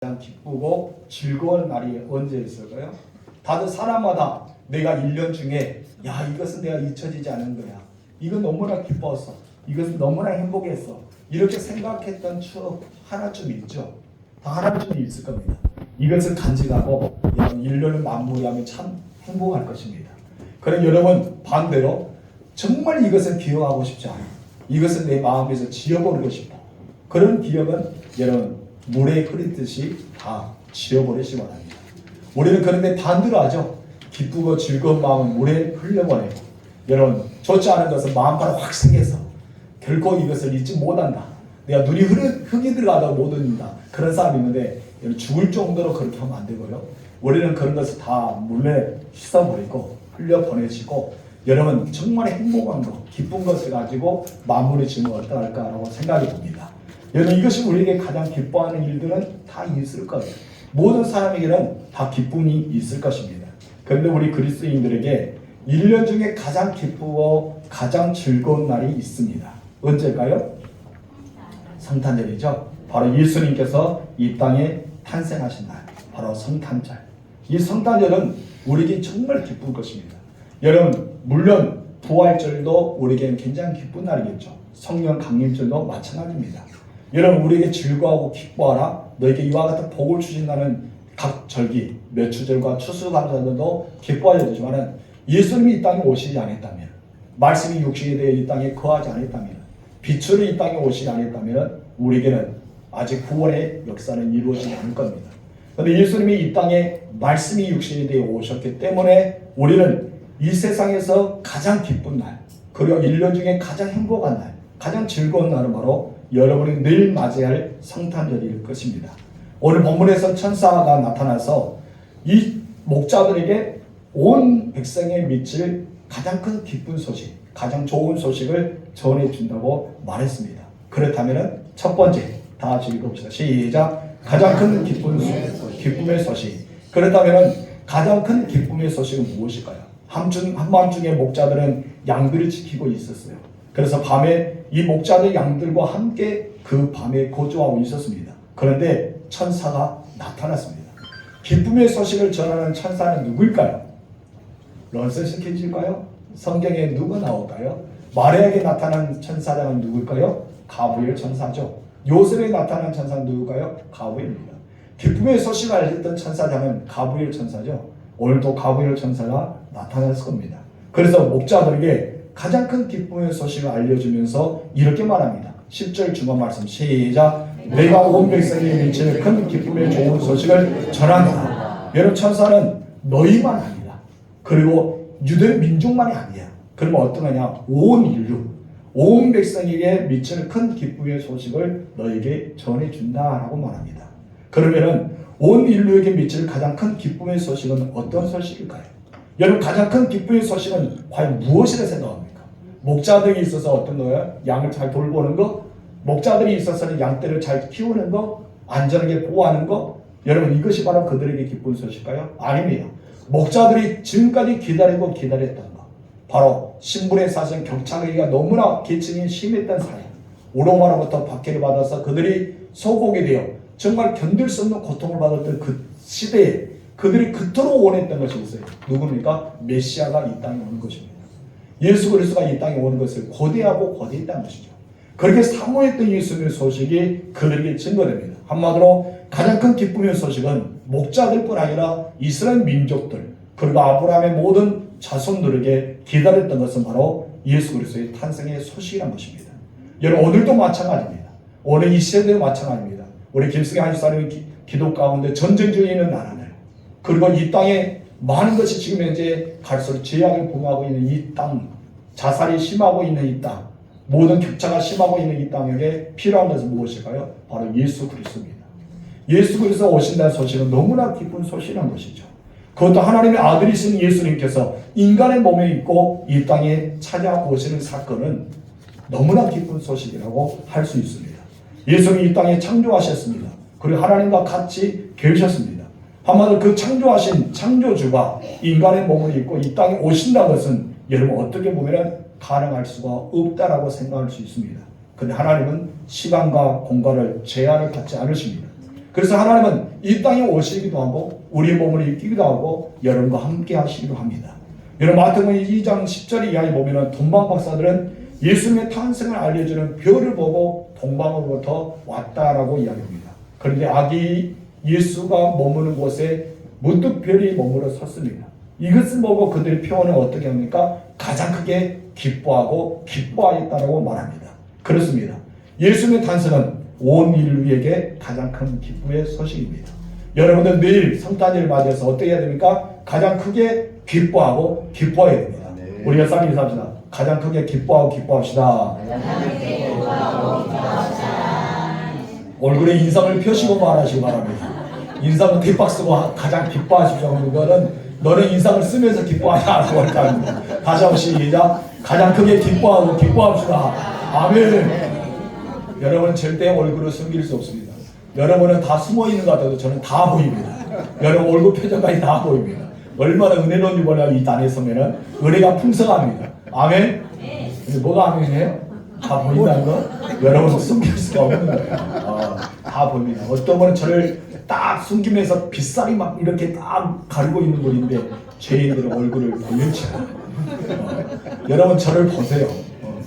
가장 기쁘고 즐거운 날이 언제 있을까요? 다들 사람마다 내가 1년 중에 이것은 내가 잊혀지지 않은 거야. 이건 너무나 기뻤어. 이것은 너무나 행복했어. 이렇게 생각했던 추억 하나쯤 있죠. 다 하나쯤 있을 겁니다. 이것을 간직하고 1년을 마무리하면 참 행복할 것입니다. 그럼 여러분 반대로 정말 이것을 기억하고 싶지 않아. 이것은 내 마음에서 지워버리고 싶어. 그런 기억은 여러분 물에 흐르듯이 다 지워버리시기 바랍니다. 우리는 그런데 반대로 하죠. 기쁘고 즐거운 마음은 물에 흘려버리고 여러분 좋지 않은 것은 마음바로 확 생겨서 결코 이것을 잊지 못한다. 내가 눈이 흙이 들어가도 못 잊는다. 그런 사람이 있는데 죽을 정도로 그렇게 하면 안 되고요. 우리는 그런 것을 다 물에 씻어버리고 흘려보내시고 여러분 정말 행복한 것, 기쁜 것을 가지고 마무리 지으면 어떨까라고 생각이 듭니다. 여러분 이것이 우리에게 가장 기뻐하는 일들은 다 있을 거예요. 모든 사람에게는 다 기쁨이 있을 것입니다. 그런데 우리 그리스도인들에게 1년 중에 가장 기쁘고 가장 즐거운 날이 있습니다. 언제일까요? 성탄절이죠. 바로 예수님께서 이 땅에 탄생하신 날, 바로 성탄절. 이 성탄절은 우리에게 정말 기쁜 것입니다. 여러분 물론 부활절도 우리에게는 굉장히 기쁜 날이겠죠. 성령 강림절도 마찬가지입니다. 여러분 우리에게 즐거워하고 기뻐하라 너에게 이와 같은 복을 주신다는 각 절기 매추절과 추수감사절도 기뻐하여 주지만 예수님이 이 땅에 오시지 않았다면 말씀이 육신이 되어 이 땅에 거하지 않았다면 빛으로 이 땅에 오시지 않았다면 우리에게는 아직 구원의 역사는 이루어지지 않을 겁니다. 그런데 예수님이 이 땅에 말씀이 육신이 되어 오셨기 때문에 우리는 이 세상에서 가장 기쁜 날 그리고 1년 중에 가장 행복한 날 가장 즐거운 날은 바로 여러분이 늘 맞이할 성탄절일 것입니다. 오늘 본문에서 천사가 나타나서 이 목자들에게 온 백성에 미칠 가장 큰 기쁜 소식, 가장 좋은 소식을 전해준다고 말했습니다. 그렇다면 첫 번째, 다 같이 읽어봅시다. 시작! 가장 큰 기쁨의 소식. 그렇다면 가장 큰 기쁨의 소식은 무엇일까요? 한밤중에 목자들은 양들을 지키고 있었어요. 그래서 밤에 이 목자들 양들과 함께 그 밤에 거주하고 있었습니다. 그런데 천사가 나타났습니다. 기쁨의 소식을 전하는 천사는 누구일까요? 런센스 퀴즈일까요? 성경에 누가 나올까요? 마리아에게 나타난 천사장은 누구일까요? 가브리엘 천사죠. 요셉에 나타난 천사는 누구일까요? 가브리엘입니다. 기쁨의 소식을 알렸던 천사장은 가브리엘 천사죠. 오늘도 가브리엘 천사가 나타났을 겁니다. 그래서 목자들에게 가장 큰 기쁨의 소식을 알려주면서 이렇게 말합니다. 10절 중간 말씀 시작! 내가 온 백성에 미칠 큰 기쁨의 좋은 소식을 전한다. 여러분 천사는 너희만 아니라 그리고 유대 민족만이 아니야. 그러면 어떤 거냐? 온 인류, 온 백성에게 미칠 큰 기쁨의 소식을 너에게 전해준다라고 말합니다. 그러면은 온 인류에게 미칠 가장 큰 기쁨의 소식은 어떤 소식일까요? 여러분 가장 큰 기쁨의 소식은 과연 무엇이라 생각합니까? 목자들이 있어서 어떤 거예요? 양을 잘 돌보는 거? 목자들이 있어서는 양떼를 잘 키우는 거? 안전하게 보호하는 거? 여러분 이것이 바로 그들에게 기쁜 소식일까요? 아닙니다. 목자들이 지금까지 기다렸던 거 바로 신분의 사정 격차가 너무나 계층이 심했던 사회 오로마로부터 박해를 받아서 그들이 소곡이 되어 정말 견딜 수 없는 고통을 받았던 그 시대에 그들이 그토록 원했던 것이 있어요. 누굽니까? 메시아가 이 땅에 오는 것입니다. 예수 그리스도가 이 땅에 오는 것을 고대했다는 것이죠. 그렇게 사모했던 예수님의 소식이 그들에게 증거됩니다. 한마디로 가장 큰 기쁨의 소식은 목자들뿐 아니라 이스라엘 민족들 그리고 아브라함의 모든 자손들에게 기다렸던 것은 바로 예수 그리스도의 탄생의 소식이란 것입니다. 여러분 오늘도 마찬가지입니다. 오늘 이 시대도 마찬가지입니다. 우리 김승희 한집사님이 기도 가운데 전쟁 중에 있는 나라들 그리고 이 땅에 많은 것이 지금 현재 갈수록 죄악을 범하고 있는 이 땅, 자살이 심하고 있는 이 땅, 모든 격차가 심하고 있는 이 땅에게 필요한 것은 무엇일까요? 바로 예수 그리스도입니다. 예수 그리스도 오신다는 소식은 너무나 기쁜 소식이라는 것이죠. 그것도 하나님의 아들이신 예수님께서 인간의 몸에 있고 이 땅에 찾아오시는 사건은 너무나 기쁜 소식이라고 할 수 있습니다. 예수님이 이 땅에 창조하셨습니다. 그리고 하나님과 같이 계셨습니다. 한마디로 그 창조하신 창조주가 인간의 몸을 입고 이 땅에 오신다는 것은 여러분 어떻게 보면 가능할 수가 없다라고 생각할 수 있습니다. 그런데 하나님은 시간과 공간을 제한을 받지 않으십니다. 그래서 하나님은 이 땅에 오시기도 하고 우리 몸을 입기도 하고 여러분과 함께 하시기도 합니다. 여러분 마태복음 2장 10절 이하에 보면은 동방 박사들은 예수님의 탄생을 알려주는 별을 보고 동방으로부터 왔다라고 이야기합니다. 그런데 아기 예수가 머무는 곳에 문득 별이 머물러 섰습니다. 이것을 보고 그들의 표현을 어떻게 합니까? 가장 크게 기뻐하고 기뻐하였다라고 말합니다. 그렇습니다. 예수님의 탄생은 온 인류에게 가장 큰 기쁨의 소식입니다. 여러분들 내일 성탄절을 맞이해서 어떻게 해야 됩니까? 가장 크게 기뻐하고 기뻐해야 됩니다. 네. 우리가 쌍 인사합시다. 가장 크게 기뻐하고 기뻐합시다. 얼굴에 인상을 펴시고 말하시기 바랍니다. 인상은 뒷박 쓰고 가장 기뻐하십시오 하는 거는 너는 인상을 쓰면서 기뻐하냐라고 할까 합니다. 다시 한번 시작. 가장 크게 기뻐하고 기뻐합시다. 아멘. 여러분 절대 얼굴을 숨길 수 없습니다. 여러분은 다 숨어 있는 것 같아도 저는 다 보입니다. 여러분 얼굴 표정까지 다 보입니다. 얼마나 은혜로운지 몰라요. 이 단에 서면은 은혜가 풍성합니다. 아멘. 근데 뭐가 아멘이에요? 다 보인다는 거? 여러분 숨길 수가 없는 거예요. 다 보입니다. 어떤 분은 저를 딱 숨기면서 빗살이 막 이렇게 딱 가리고 있는 분인데 죄인들은 얼굴을 보여주지 않아요. 여러분 저를 보세요.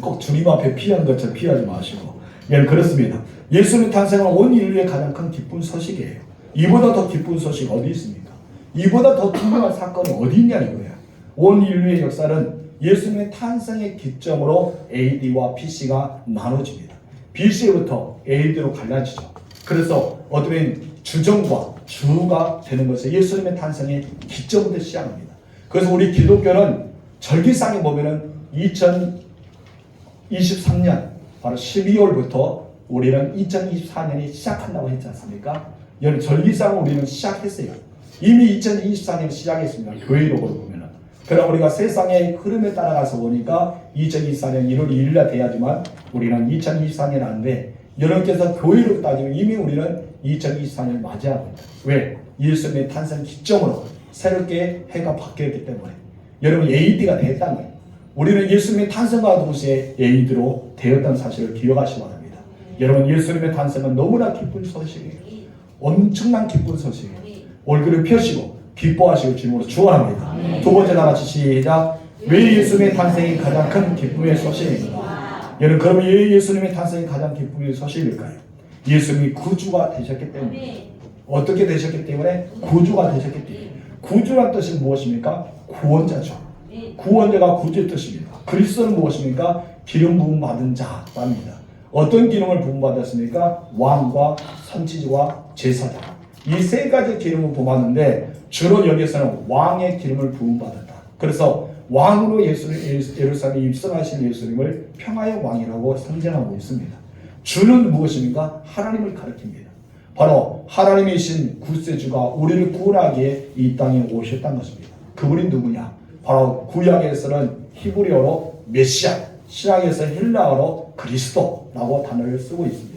꼭 주님 앞에 피한 것처럼 피하지 마시고. 예, 그렇습니다. 예수님 탄생은 온 인류의 가장 큰 기쁜 소식이에요. 이보다 더 기쁜 소식 어디 있습니까? 이보다 더 중요한 사건이 어디 있냐 이거예요. 온 인류의 역사는 예수님의 탄생의 기점으로 AD와 BC가 나눠집니다. BC부터 AD로 갈라지죠. 그래서 어쩌면 주정과 주가 되는 것은 예수님의 탄생의 기점부터 시작합니다. 그래서 우리 기독교는 절기상에 보면은 2023년 바로 12월부터 우리는 2024년이 시작한다고 했지 않습니까? 여러분 절기상은 우리는 시작했어요. 이미 2024년 시작했습니다. 교회록으로 보면은. 그럼 우리가 세상의 흐름에 따라가서 보니까 2024년 1월 2일날 돼야지만 우리는 2024년 안 돼. 여러분께서 교회로 따지면 이미 우리는 2024년을 맞이하고 있다. 왜? 예수님의 탄생 기점으로 새롭게 해가 바뀌었기 때문에 여러분 AD가 되었다는 거예요. 우리는 예수님의 탄생과 동시에 AD로 되었다는 사실을 기억하시기 바랍니다. 여러분 예수님의 탄생은 너무나 기쁜 소식이에요. 엄청난 기쁜 소식이에요. 얼굴을 펴시고 기뻐하시고 주님으로 축원합니다. 두 번째 다 같이 시작. 왜 예수님의 탄생이 가장 큰 기쁨의 소식입니까? 여러분 그러면 왜 예수님의 탄생이 가장 기쁨의 소식일까요? 예수님이 구주가 되셨기 때문에. 어떻게 되셨기 때문에? 구주가 되셨기 때문에. 구주란 뜻이 무엇입니까? 구원자죠. 구원자가 구주의 뜻입니다. 그리스도는 무엇입니까? 기름 부음 받은 자랍니다. 어떤 기름을 부음 받았습니까? 왕과 선지자와 제사장. 이 세 가지 기름을 부음받는데 주로 여기서는 왕의 기름을 부음받았다. 그래서 왕으로 예루살렘에 입성하신 예수님을 평화의 왕이라고 상징하고 있습니다. 주는 무엇입니까? 하나님을 가리킵니다. 바로 하나님이신 구세주가 우리를 구원하기에 이 땅에 오셨다는 것입니다. 그분이 누구냐? 바로 구약에서는 히브리어로 메시아, 신약에서 헬라어로 그리스도라고 단어를 쓰고 있습니다.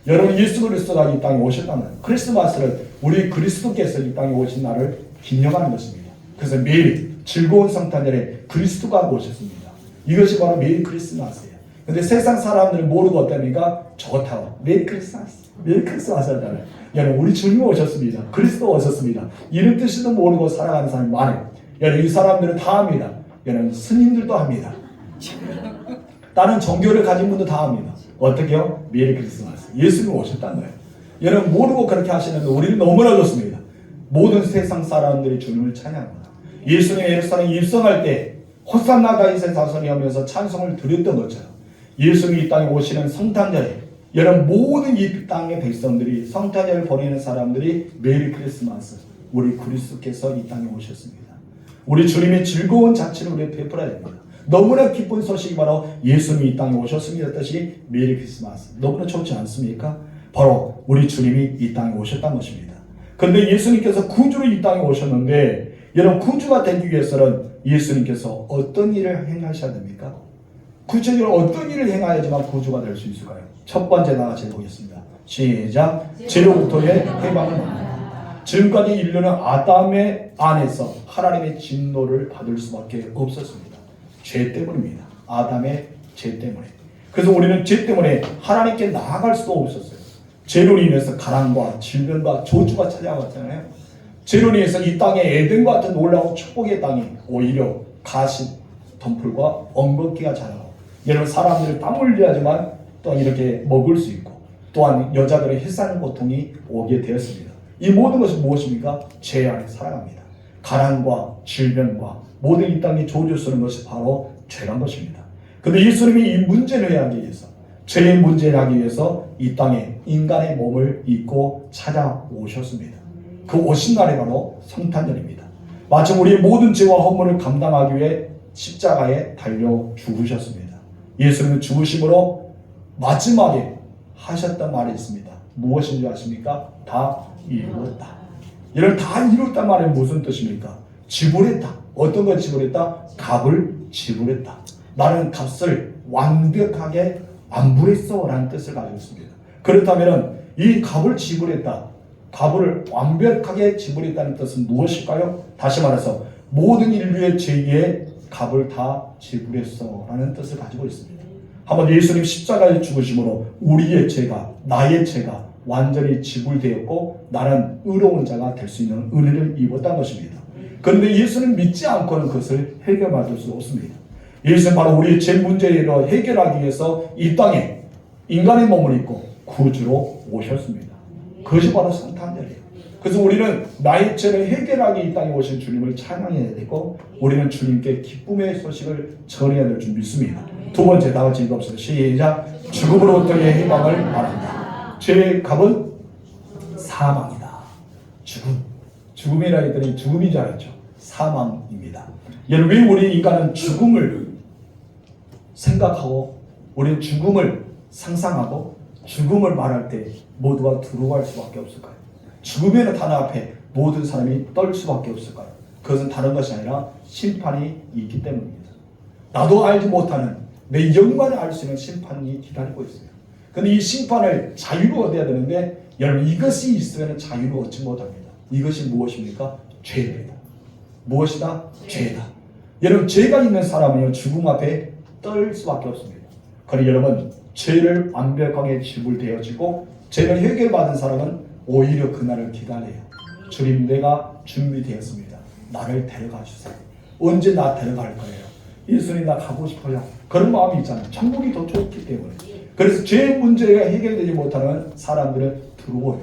여러분 예수 그리스도가 이 땅에 오셨다는 크리스마스를 우리 그리스도께서 이 땅에 오신 날을 기념하는 것입니다. 그래서 매일 즐거운 성탄절에 그리스도가 오셨습니다. 이것이 바로 메리 크리스마스예요. 근데 세상 사람들은 모르고 어떻습니까? 좋다고 메리 크리스마스, 메리 크리스마스 하잖아요. 여러분 우리 주님 오셨습니다. 그리스도 오셨습니다. 이런 뜻도 모르고 살아가는 사람이 많아요. 여러분 이 사람들은 다 합니다. 여러분 스님들도 합니다. 다른 종교를 가진 분도 다 합니다. 어떻게요? 메리 크리스마스. 예수님 오셨다는 거예요. 여러분 모르고 그렇게 하시는데 우리는 너무나 좋습니다. 모든 세상 사람들이 주님을 찬양합니다. 예수님이 예루살렘에 입성할 때 호산나 다윗의 자손이 하면서 찬송을 드렸던 것처럼 예수님이 이 땅에 오시는 성탄절에 여러분 모든 이 땅의 백성들이 성탄절을 보내는 사람들이 메리 크리스마스 우리 그리스도께서 이 땅에 오셨습니다. 우리 주님의 즐거운 자치를 우리 베풀어야 됩니다. 너무나 기쁜 소식이 바로 예수님이 이 땅에 오셨습니다 뜻이 메리 크리스마스. 너무나 좋지 않습니까? 바로 우리 주님이 이 땅에 오셨다는 것입니다. 그런데 예수님께서 구주로 이 땅에 오셨는데 여러분 구주가 되기 위해서는 예수님께서 어떤 일을 행하셔야 됩니까? 구체적으로 어떤 일을 행하야지만 구주가 될 수 있을까요? 첫 번째 나같이 보겠습니다. 시작. 죄로부터의 해방을 말합니다. 지금까지 인류는 아담의 안에서 하나님의 진노를 받을 수밖에 없었습니다. 죄 때문입니다. 아담의 죄 때문에. 그래서 우리는 죄 때문에 하나님께 나아갈 수도 없었어요. 죄로 인해서 가난과 질병과 저주가 찾아왔잖아요. 죄로 인해서 이 땅에 에덴과 같은 놀라운 축복의 땅이 오히려 가시, 덤불과 엉겅퀴가 자라고, 여러분 사람들을 땀 흘려야 하지만 또한 이렇게 먹을 수 있고, 또한 여자들의 해산 고통이 오게 되었습니다. 이 모든 것이 무엇입니까? 죄 안에 살아갑니다. 가난과 질병과 모든 이 땅에 저주 쓰는 것이 바로 죄란 것입니다. 그런데 예수님이 이 문제를 해하기 위해서, 죄의 문제를 하기 위해서 이 땅에 인간의 몸을 입고 찾아오셨습니다. 그 오신 날이 바로 성탄절입니다. 마침 우리의 모든 죄와 허물을 감당하기 위해 십자가에 달려 죽으셨습니다. 예수님은 죽으심으로 마지막에 하셨던 말이 있습니다. 무엇인 줄 아십니까? 다 이루었다. 이를 다 이루었단 말이 무슨 뜻입니까? 지불했다. 어떤 걸 지불했다? 값을 지불했다. 나는 값을 완벽하게 완불했어 라는 뜻을 가지고 있습니다. 그렇다면 이 값을 지불했다, 값을 완벽하게 지불했다는 뜻은 무엇일까요? 다시 말해서 모든 인류의 죄의 값을 다 지불했어 라는 뜻을 가지고 있습니다. 한번 예수님 십자가에 죽으심으로 우리의 죄가, 나의 죄가 완전히 지불되었고 나는 의로운 자가 될 수 있는 은혜를 입었다는 것입니다. 그런데 예수는 믿지 않고는 그것을 해결받을 수 없습니다. 예수는 바로 우리의 죄 문제를 해결하기 위해서 이 땅에 인간의 몸을 입고 구주로 오셨습니다. 그것이 바로 성탄절이에요. 그래서 우리는 나의 죄를 해결하기 이 땅에 오신 주님을 찬양해야 되고, 우리는 주님께 기쁨의 소식을 전해야 될 줄 믿습니다. 두 번째, 다 같이 읽어봅시다. 시작. 죽음으로부터의 해방을 말한다. 죄의 값은 사망이다. 죽음이라 했더니 죽음인 줄 알았죠. 사망입니다. 여러분, 왜 우리 인간은 죽음을 생각하고, 우리는 죽음을 상상하고, 죽음을 말할 때 모두가 두려워할 수밖에 없을까요? 죽음이라는 단어 앞에 모든 사람이 떨 수밖에 없을까요? 그것은 다른 것이 아니라 심판이 있기 때문입니다. 나도 알지 못하는 내 영만을 알 수 있는 심판이 기다리고 있어요. 그런데 이 심판을 자유로 얻어야 되는데, 여러분 이것이 있으면 자유를 얻지 못합니다. 이것이 무엇입니까? 죄입니다. 무엇이다? 죄다. 여러분 죄가 있는 사람은요 죽음 앞에 떨 수밖에 없습니다. 그러나 여러분 죄를 완벽하게 지불되어지고 죄를 해결받은 사람은 오히려 그날을 기다려요. 주님, 내가 준비되었습니다. 나를 데려가 주세요. 언제 나 데려갈 거예요? 예수님, 나 가고 싶어요. 그런 마음이 있잖아요. 천국이 더 좋기 때문에. 그래서 죄 문제가 해결되지 못하는 사람들은 두려워요.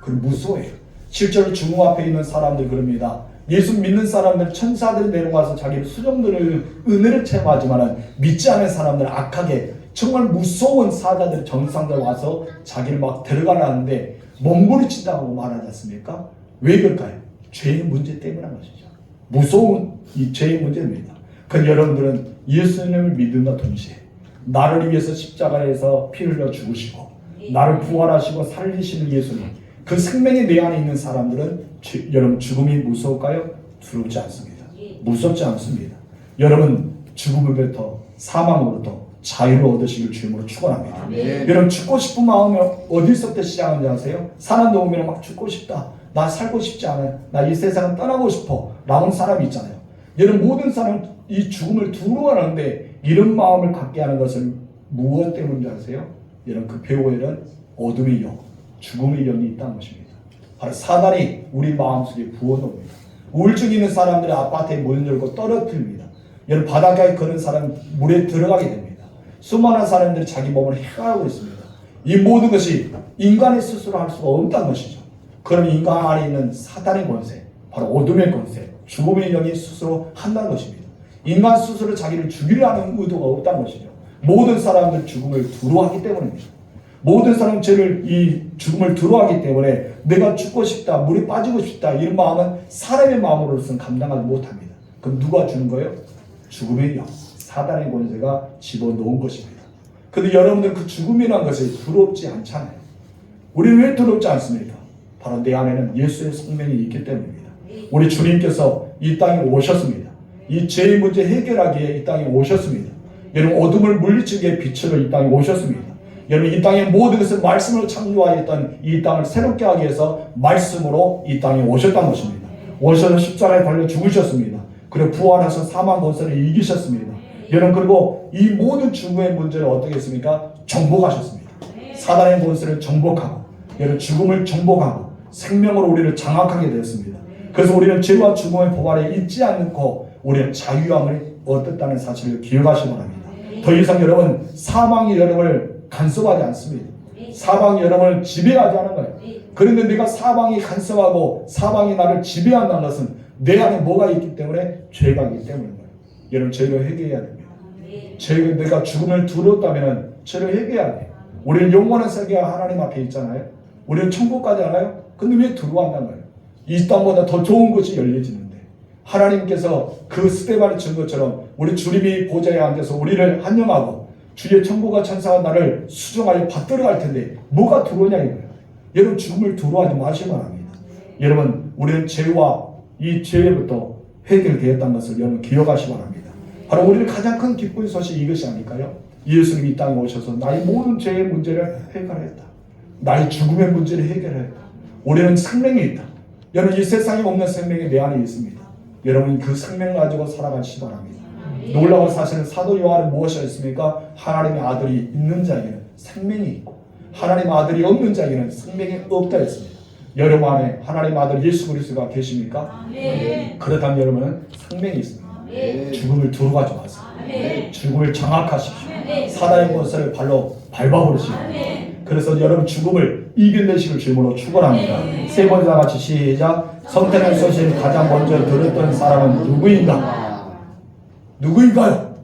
그리고 무서워해요. 실제로 죽음 앞에 있는 사람들 그럽니다. 예수 믿는 사람들, 천사들이 내려와서 자기를 수종들을 은혜를 체험하지만 믿지 않은 사람들은 악하게 정말 무서운 사자들, 정상들 와서 자기를 막 데려가라는데 몸부림친다고 말하지 않습니까? 왜 그럴까요? 죄의 문제 때문인 것이죠. 무서운 이 죄의 문제입니다. 그런데 여러분들은 예수님을 믿음과 동시에 나를 위해서 십자가에서 피 흘려 죽으시고 나를 부활하시고 살리시는 예수님, 그 생명이 내 안에 있는 사람들은 여러분 죽음이 무서울까요? 두렵지 않습니다. 무섭지 않습니다. 여러분 죽음으로부터, 사망으로부터 자유를 얻으시길 주님으로 축원합니다. 여러분 죽고 싶은 마음이 어디서부터 시작하는지 아세요? 사람도 오면 막 죽고 싶다, 나 살고 싶지 않아요, 나 이 세상을 떠나고 싶어 라는 사람이 있잖아요. 여러분 모든 사람은 이 죽음을 두려워하는데 이런 마음을 갖게 하는 것은 무엇 때문인지 아세요? 여러분 그 배후에는 어둠의 영, 죽음의 영이 있다는 것입니다. 바로 사단이 우리 마음속에 부어놓습니다. 우울증 있는 사람들의 아파트에 문 열고 떨어뜨립니다. 여러분 바닷가에 그런 사람 물에 들어가게 됩니다. 수많은 사람들이 자기 몸을 해가고 있습니다. 이 모든 것이 인간의 스스로 할 수가 없다는 것이죠. 그럼 인간 안에 있는 사단의 권세, 바로 어둠의 권세, 죽음의 영이 스스로 한다는 것입니다. 인간 스스로 자기를 죽이려 하는 의도가 없다는 것이죠. 모든 사람들 죽음을 두려워하기 때문입니다. 모든 사람 죄를, 이 죽음을 두려워하기 때문에 내가 죽고 싶다, 물에 빠지고 싶다, 이런 마음은 사람의 마음으로서는 감당하지 못합니다. 그럼 누가 주는 거예요? 죽음의 영, 사단의 권세가 집어넣은 것입니다. 그런데 여러분들 그 죽음이라는 것이 두렵지 않잖아요. 우리는 왜 두렵지 않습니까? 바로 내 안에는 예수의 생명이 있기 때문입니다. 우리 주님께서 이 땅에 오셨습니다. 이 죄의 문제 해결하기에 이 땅에 오셨습니다. 여러분 어둠을 물리치기 위해 빛으로 이 땅에 오셨습니다. 여러분 이 땅의 모든 것을 말씀으로 창조하였던 이 땅을 새롭게 하기 위해서 말씀으로 이 땅에 오셨다는 것입니다. 오셔서 십자가에 달려 죽으셨습니다. 그리고 부활하셔서 사망 권세를 이기셨습니다. 여러분 그리고 이 모든 죽음의 문제를 어떻게 했습니까? 정복하셨습니다. 사단의 권세를 정복하고 여러분 죽음을 정복하고 생명으로 우리를 장악하게 되었습니다. 그래서 우리는 죄와 죽음의 포괄에 있지 않고 우리는 자유함을 얻었다는 사실을 기억하시기 바랍니다. 더 이상 여러분 사망이 여러분을 간섭하지 않습니다. 사방이 여러분을 지배하지 않은 거예요. 그런데 내가 사방이 간섭하고 사방이 나를 지배한다는 것은 내 안에 뭐가 있기 때문에 죄가 있기 때문인 거예요. 여러분 죄를 회개해야 됩니다. 죄가 내가 죽음을 두려웠다면 죄를 회개해야 돼요. 우리는 영원한 세계가 하나님 앞에 있잖아요. 우리는 천국 가잖아요. 근데 왜 두려워한다는 거예요? 이 땅보다 더 좋은 곳이 열려지는데 하나님께서 그 스데반을 준 것처럼 우리 주님이 보좌에 앉아서 우리를 환영하고 주의 천국과 천사가 나를 수종하여 받들어 갈 텐데 뭐가 두려우냐 이거예요. 여러분 죽음을 두려워하지 마시기 바랍니다. 여러분 우리는 죄와 이 죄부터 해결되었다는 것을 여러분 기억하시기 바랍니다. 바로 우리는 가장 큰 기쁜 소식이 이것이 아닐까요? 예수님이 이 땅에 오셔서 나의 모든 죄의 문제를 해결했다. 나의 죽음의 문제를 해결했다. 우리는 생명이 있다. 여러분 이 세상에 없는 생명이 내 안에 있습니다. 여러분 그 생명 가지고 살아가시기 바랍니다. 놀라운 사실은 사도 요한은 무엇이 했습니까? 하나님의 아들이 있는 자에게는 생명이 있고 하나님의 아들이 없는 자에게는 생명이 없다 했습니다. 여러분 안에 하나님의 아들 예수 그리스도가 계십니까? 그렇다면 여러분은 생명이 있습니다. 죽음을 두려워하지 마세요. 죽음을 장악하십시오. 사단의 권세를 발로 밟아버리시고 그래서 여러분 죽음을 이겨내시길 주님으로 축원합니다. 세 번째 다 같이 시작. 성탄의 소식을 가장 먼저 들었던 사람은 누구인가? 누구인가요?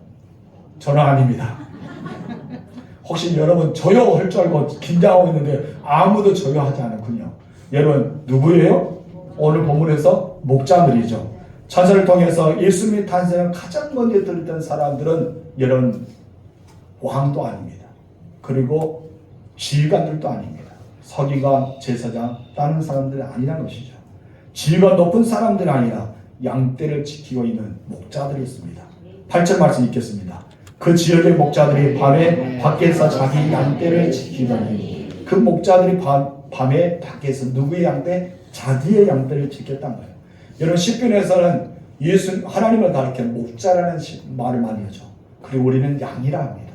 저는 아닙니다. 혹시 여러분 저요 할 줄 알고 긴장하고 있는데 아무도 저요 하지 않았군요. 여러분 누구예요? 오늘 본문에서 목자들이죠. 찬사를 통해서 예수님의 탄생을 가장 먼저 들었던 사람들은 여러분 왕도 아닙니다. 그리고 지휘관들도 아닙니다. 서기관, 제사장, 다른 사람들이 아니란 것이죠. 지위가 높은 사람들이 아니라 양떼를 지키고 있는 목자들이 있습니다. 8절 말씀 읽겠습니다. 그 지역의 목자들이 밤에 밖에서 자기 양떼를 지키더니 그 목자들이 밤에 밖에서 누구의 양떼? 자기의 양떼를 지켰단 거예요. 여러분 시편에서는 하나님을 가리켜 목자라는 말을 많이 하죠. 그리고 우리는 양이라 합니다.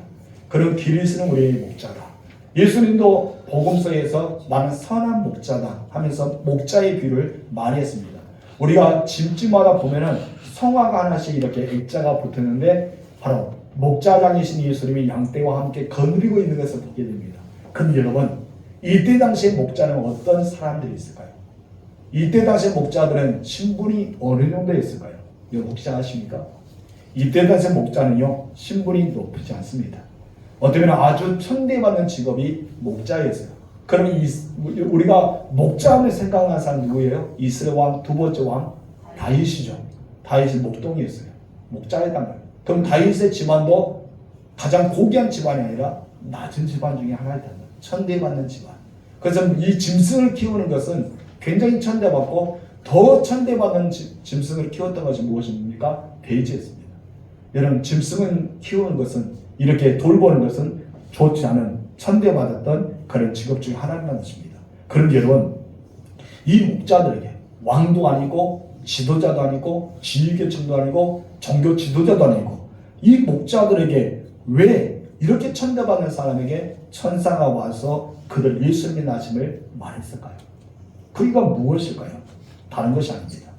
그런 그리스는 우리의 목자다. 예수님도 복음서에서 나는 선한 목자다 하면서 목자의 비유를 많이 했습니다. 우리가 집집마다 보면은 성화가 하나씩 이렇게 액자가 붙었는데 바로 목자장이신 예수님이 양떼와 함께 거느리고 있는 것을 보게 됩니다. 그럼 여러분 이때 당시의 목자는 어떤 사람들이 있을까요? 이때 당시의 목자들은 신분이 어느 정도 있을까요? 여러분 혹시 아십니까? 이때 당시의 목자는요 신분이 높지 않습니다. 어쩌면 아주 천대받는 직업이 목자였어요. 그러면 우리가 목자하면 생각나는 사람 누구예요? 이스라엘 왕 두 번째 왕 다윗이죠. 다윗이 목동이었어요. 목자였단 말이에요. 그럼 다윗의 집안도 가장 고귀한 집안이 아니라 낮은 집안 중에 하나였단 말이에요. 천대받는 집안. 그래서 이 짐승을 키우는 것은 굉장히 천대받고 더 천대받는 짐승을 키웠던 것이 무엇입니까? 돼지였습니다. 여러분 짐승을 키우는 것은 이렇게 돌보는 것은 좋지 않은 천대받았던 그런 직업 중에 하나라는 것입니다. 그런데 여러분 이 목자들에게 왕도 아니고 지도자도 아니고 지휘계층도 아니고 종교 지도자도 아니고 이 목자들에게 왜 이렇게 천대받는 사람에게 천사가 와서 그들 예수님의 나심을 말했을까요? 그 이유가 무엇일까요? 다른 것이 아닙니다.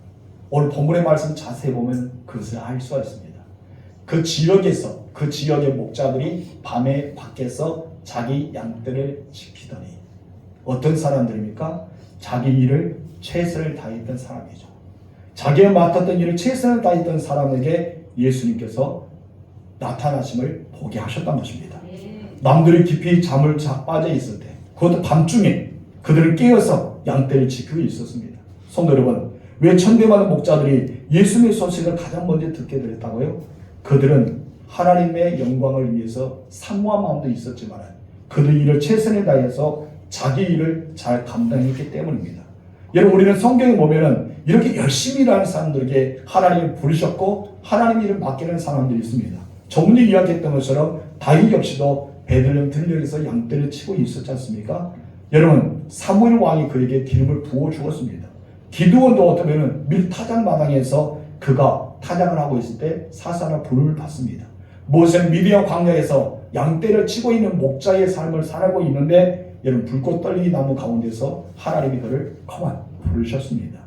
오늘 본문의 말씀 자세히 보면 그것을 알 수가 있습니다. 그 지역에서 그 지역의 목자들이 밤에 밖에서 자기 양떼를 지키더니 어떤 사람들입니까? 자기 일을 최선을 다했던 사람이죠. 자기가 맡았던 일을 최선을 다했던 사람에게 예수님께서 나타나심을 보게 하셨던 것입니다. 남들이 깊이 잠을 빠져 있을 때 그것도 밤중에 그들을 깨어서 양떼를 지키고 있었습니다. 성도 여러분 왜 천대받은 목자들이 예수님의 소식을 가장 먼저 듣게 됐다고요? 그들은 하나님의 영광을 위해서 사모한 마음도 있었지만 그들 일을 최선을 다해서 자기 일을 잘 감당했기 때문입니다. 여러분 우리는 성경에 보면은 이렇게 열심히 일하는 사람들에게 하나님이 부르셨고 하나님 일을 맡기는 사람들이 있습니다. 조금 전에 이야기했던 것처럼 다윗 역시도 베들레헴 들녘에서 양떼를 치고 있었지 않습니까? 여러분 사무엘 왕이 그에게 기름을 부어 주었습니다. 기드온도 어쩌면 밀타작 마당에서 그가 타작을 하고 있을 때 사사나 부름을 받습니다. 모세는 미디안 광야에서 양떼를 치고 있는 목자의 삶을 살아가고 있는데 여러분 불꽃 떨리기 나무 가운데서 하나님이 그를 그만 부르셨습니다.